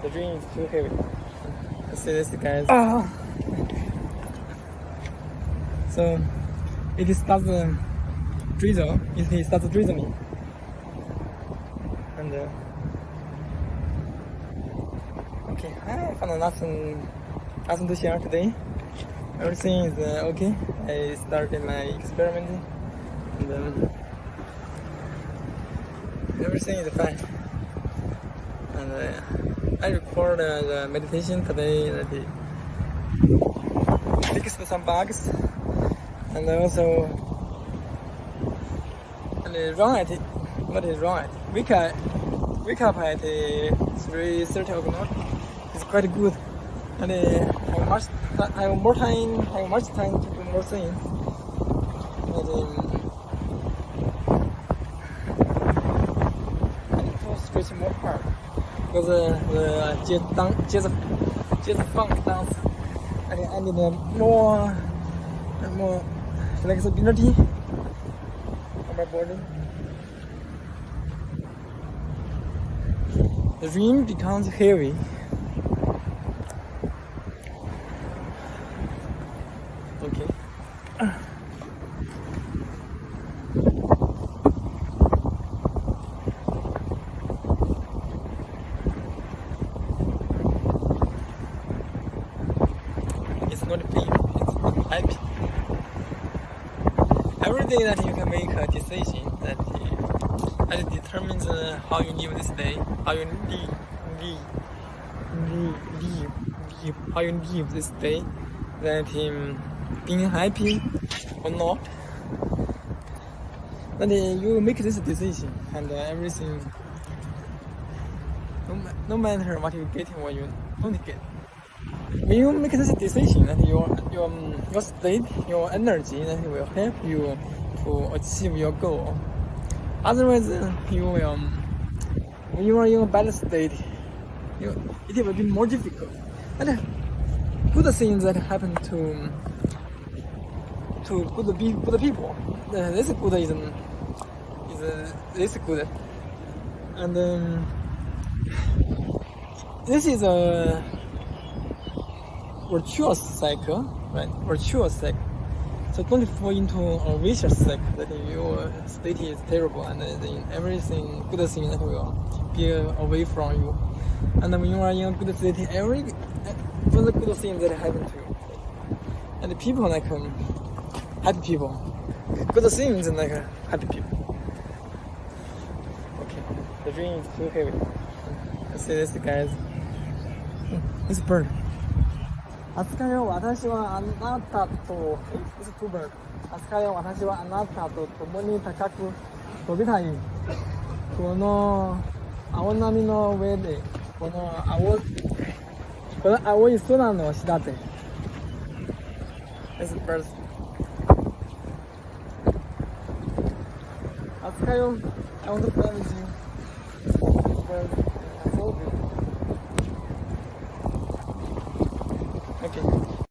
The dream is too heavy. Let's see this, guys. So it starts drizzle. It starts drizzling, and okay, I found nothing to share today. Everything is okay. I started my experiment, and everything is fine. And I record the meditation today that it fixed some bugs, and also run at it. What is wrong at it? Wake up at 3:30 o'clock. It's quite good, and I have much time to do more things. And to stretch more hard because the jazz funk dance. I need more flexibility on my body. The dream becomes heavy. Okay. It's not pain, it's happy. Every day that you can make a decision that determines how you live this day, how you live this day, that being happy or not, then you make this decision, and everything, no matter what you get or you don't get, when you make this decision, that your state, your energy, that will help you to achieve your goal. Otherwise, you will, when you are in a bad state, it will be more difficult. And good things that happen to good people, this good is this good, and this is a virtuous cycle, right? Virtuous cycle. So don't fall into a vicious cycle that your state is terrible, and then everything good thing that will be away from you. And when you are in a good state, every good things that happen to you, and the people like happy people, good things like happy people. Okay, the dream is too heavy. Let's see this, guys. It's a bird. 扱いを私はあなたと、It's two bird. 扱いを私はあなたと共に高く飛びたい。この青波の上で、この青い空の下で。It's birds. 扱いを、I want to play with you. Bird. So good.